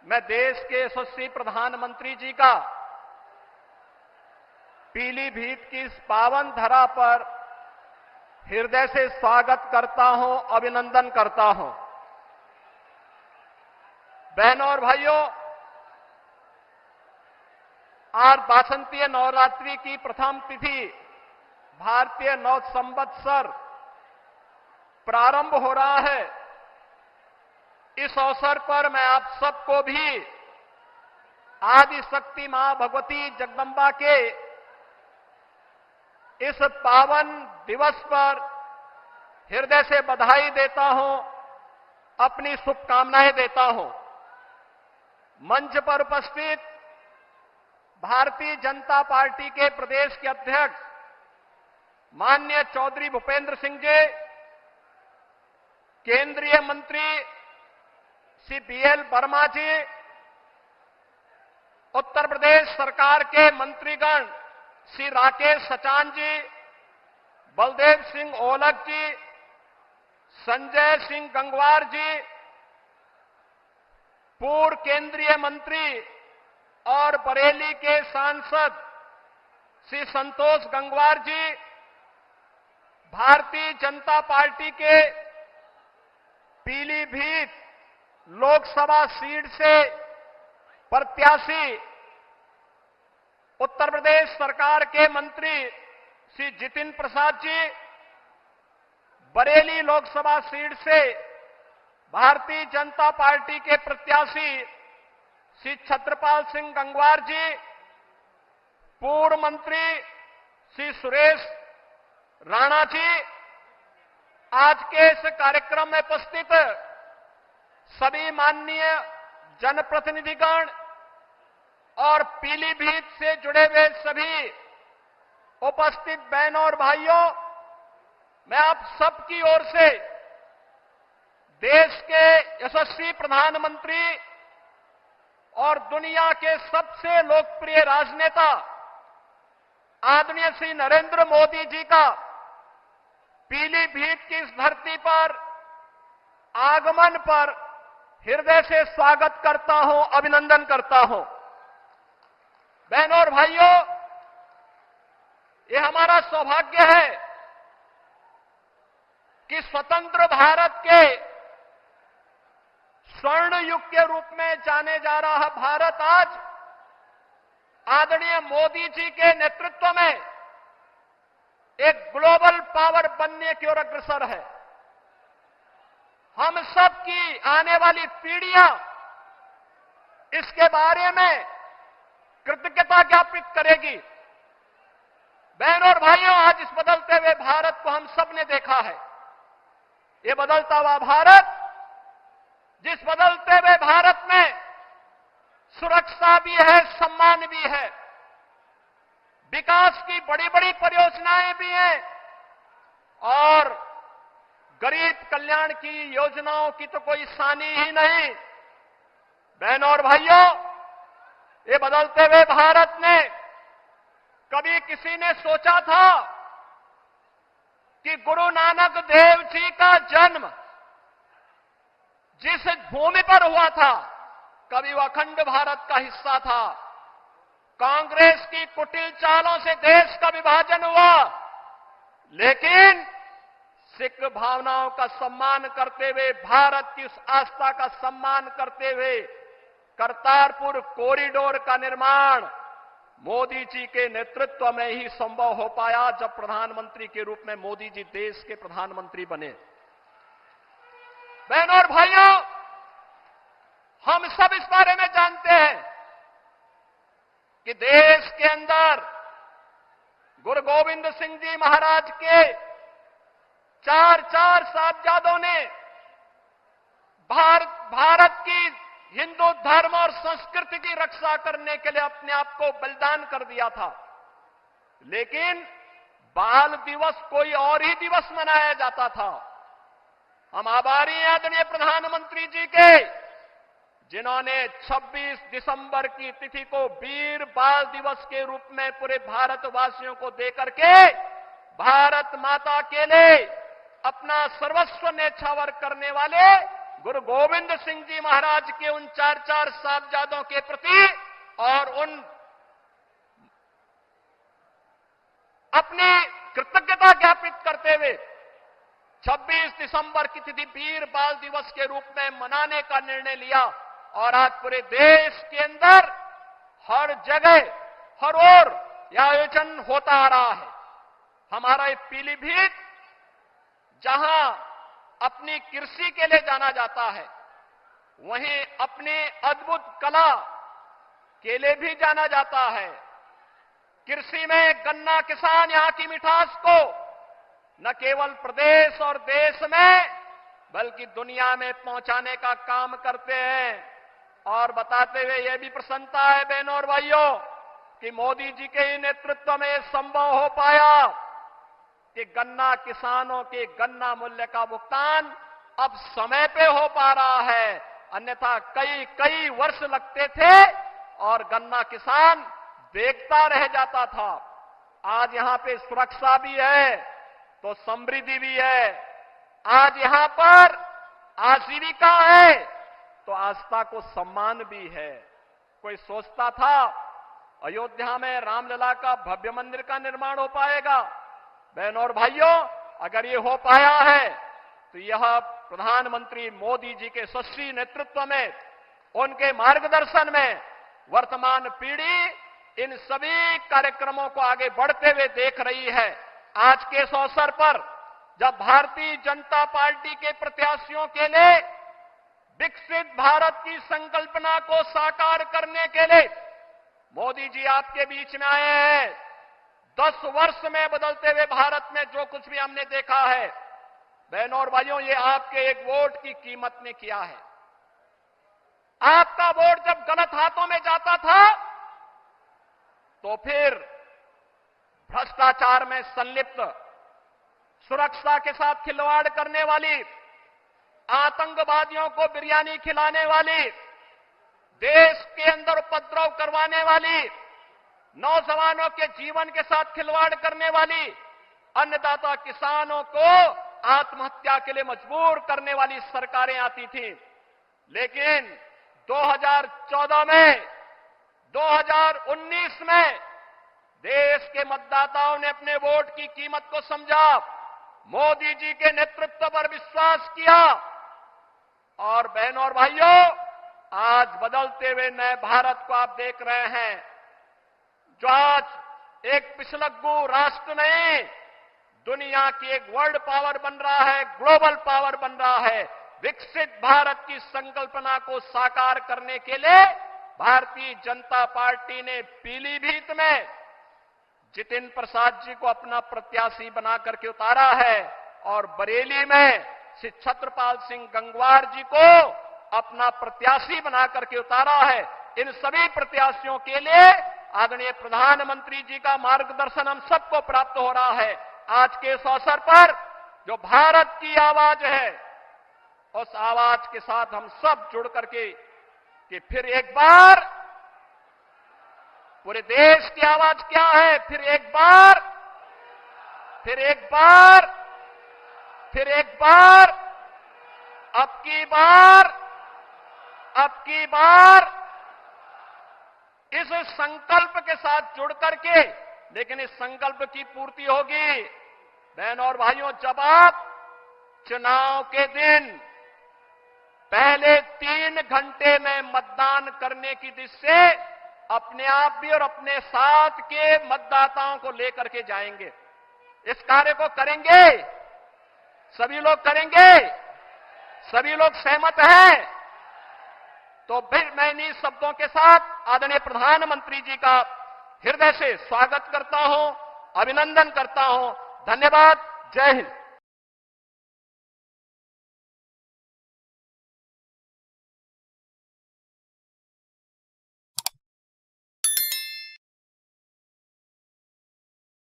मैं देश के यशस्वी प्रधानमंत्री जी का पीलीभीत की इस पावन धरा पर हृदय से स्वागत करता हूं, अभिनंदन करता हूं। बहनों और भाइयों, आज वासंतीय नवरात्रि की प्रथम तिथि भारतीय नव संवत्सर प्रारंभ हो रहा है। इस अवसर पर मैं आप सबको भी आदि शक्ति मां भगवती जगदंबा के इस पावन दिवस पर हृदय से बधाई देता हूं, अपनी शुभकामनाएं देता हूं। मंच पर उपस्थित भारतीय जनता पार्टी के प्रदेश के अध्यक्ष माननीय चौधरी भूपेंद्र सिंह जी, केंद्रीय मंत्री श्री BL वर्मा जी, उत्तर प्रदेश सरकार के मंत्रीगण श्री राकेश सचान जी, बलदेव सिंह ओलख जी, संजय सिंह गंगवार जी, पूर्व केंद्रीय मंत्री और बरेली के सांसद श्री संतोष गंगवार जी, भारतीय जनता पार्टी के पीलीभीत लोकसभा सीट से प्रत्याशी उत्तर प्रदेश सरकार के मंत्री श्री जितिन प्रसाद जी, बरेली लोकसभा सीट से भारतीय जनता पार्टी के प्रत्याशी श्री छत्रपाल सिंह गंगवार जी, पूर्व मंत्री श्री सुरेश राणा जी, आज के इस कार्यक्रम में उपस्थित सभी माननीय जनप्रतिनिधिगण और पीलीभीत से जुड़े हुए सभी उपस्थित बहनों और भाइयों, मैं आप सबकी ओर से देश के यशस्वी प्रधानमंत्री और दुनिया के सबसे लोकप्रिय राजनेता आदरणीय श्री नरेंद्र मोदी जी का पीलीभीत की इस धरती पर आगमन पर हृदय से स्वागत करता हूं, अभिनंदन करता हूं। बहनों और भाइयों, ये हमारा सौभाग्य है कि स्वतंत्र भारत के स्वर्ण युग के रूप में जाने जा रहा भारत आज आदरणीय मोदी जी के नेतृत्व में एक ग्लोबल पावर बनने की ओर अग्रसर है। हम सब की आने वाली पीढ़ियां इसके बारे में कृतज्ञता ज्ञापित करेगी। बहनों और भाइयों, आज इस बदलते हुए भारत को हम सब ने देखा है। ये बदलता हुआ भारत, जिस बदलते हुए भारत में सुरक्षा भी है, सम्मान भी है, विकास की बड़ी बड़ी परियोजनाएं भी हैं और गरीब कल्याण की योजनाओं की तो कोई सानी ही नहीं। बहनों और भाइयों, ये बदलते हुए भारत में कभी किसी ने सोचा था कि गुरु नानक देव जी का जन्म जिस भूमि पर हुआ था, कभी वह अखंड भारत का हिस्सा था। कांग्रेस की कुटिल चालों से देश का विभाजन हुआ, लेकिन सिख भावनाओं का सम्मान करते हुए, भारत की उस आस्था का सम्मान करते हुए करतारपुर कॉरिडोर का निर्माण मोदी जी के नेतृत्व में ही संभव हो पाया, जब प्रधानमंत्री के रूप में मोदी जी देश के प्रधानमंत्री बने। बहनों और भाइयों, हम सब इस बारे में जानते हैं कि देश के अंदर गुरु गोविंद सिंह जी महाराज के चार साहबजादों ने भारत की हिंदू धर्म और संस्कृति की रक्षा करने के लिए अपने आप को बलिदान कर दिया था। लेकिन बाल दिवस कोई और ही दिवस मनाया जाता था। हम आभारी हैं आदरणीय प्रधानमंत्री जी के, जिन्होंने 26 दिसंबर की तिथि को वीर बाल दिवस के रूप में पूरे भारतवासियों को देकर के भारत माता के लिए अपना सर्वस्व न्यौछावर करने वाले गुरु गोविंद सिंह जी महाराज के उन 4 साहबजादों के प्रति और उन अपनी कृतज्ञता ज्ञापित करते हुए 26 दिसंबर की तिथि वीर बाल दिवस के रूप में मनाने का निर्णय लिया। और आज पूरे देश के अंदर हर जगह हर ओर यह आयोजन होता आ रहा है। हमारा ये पीलीभीत जहां अपनी कृषि के लिए जाना जाता है, वहीं अपनी अद्भुत कला के लिए भी जाना जाता है। कृषि में गन्ना किसान यहां की मिठास को न केवल प्रदेश और देश में बल्कि दुनिया में पहुंचाने का काम करते हैं। और बताते हुए यह भी प्रसन्नता है बहनों और भाइयों कि मोदी जी के ही नेतृत्व में यह संभव हो पाया कि गन्ना किसानों के गन्ना मूल्य का भुगतान अब समय पे हो पा रहा है। अन्यथा कई वर्ष लगते थे और गन्ना किसान देखता रह जाता था। आज यहां पे सुरक्षा भी है तो समृद्धि भी है। आज यहां पर आजीविका है तो आस्था को सम्मान भी है। कोई सोचता था अयोध्या में रामलला का भव्य मंदिर का निर्माण हो पाएगा? बहनों और भाइयों, अगर ये हो पाया है तो यह प्रधानमंत्री मोदी जी के यशस्वी नेतृत्व में, उनके मार्गदर्शन में वर्तमान पीढ़ी इन सभी कार्यक्रमों को आगे बढ़ते हुए देख रही है। आज के इस अवसर पर जब भारतीय जनता पार्टी के प्रत्याशियों के लिए विकसित भारत की संकल्पना को साकार करने के लिए मोदी जी आपके बीच में आए हैं, 10 वर्ष में बदलते हुए भारत में जो कुछ भी हमने देखा है, बहनों और भाइयों, ये आपके एक वोट की कीमत ने किया है। आपका वोट जब गलत हाथों में जाता था तो फिर भ्रष्टाचार में संलिप्त, सुरक्षा के साथ खिलवाड़ करने वाली, आतंकवादियों को बिरयानी खिलाने वाली, देश के अंदर उपद्रव करवाने वाली, नौजवानों के जीवन के साथ खिलवाड़ करने वाली, अन्नदाता किसानों को आत्महत्या के लिए मजबूर करने वाली सरकारें आती थी। लेकिन 2014 में, 2019 में देश के मतदाताओं ने अपने वोट की कीमत को समझा, मोदी जी के नेतृत्व पर विश्वास किया और बहनों और भाइयों, आज बदलते हुए नए भारत को आप देख रहे हैं, जो आज एक पिछलग्गू राष्ट्र नहीं, दुनिया की एक वर्ल्ड पावर बन रहा है, ग्लोबल पावर बन रहा है। विकसित भारत की संकल्पना को साकार करने के लिए भारतीय जनता पार्टी ने पीलीभीत में जितिन प्रसाद जी को अपना प्रत्याशी बना करके उतारा है और बरेली में श्री छत्रपाल सिंह गंगवार जी को अपना प्रत्याशी बना करके उतारा है। इन सभी प्रत्याशियों के लिए आदरणीय प्रधानमंत्री जी का मार्गदर्शन हम सबको प्राप्त हो रहा है। आज के इस अवसर पर जो भारत की आवाज है, उस आवाज के साथ हम सब जुड़ करके कि फिर एक बार पूरे देश की आवाज क्या है, फिर एक बार, फिर एक बार, फिर एक बार, अब की बार, अब की बार, इस संकल्प के साथ जुड़ करके, लेकिन इस संकल्प की पूर्ति होगी बहनों और भाइयों जब आप चुनाव के दिन पहले 3 घंटे में मतदान करने की दिशा से अपने आप भी और अपने साथ के मतदाताओं को लेकर के जाएंगे। इस कार्य को करेंगे, सभी लोग करेंगे, सभी लोग सहमत हैं। तो फिर मैं इन्हीं शब्दों के साथ आदरणीय प्रधानमंत्री जी का हृदय से स्वागत करता हूं, अभिनंदन करता हूं। धन्यवाद। जय हिंद।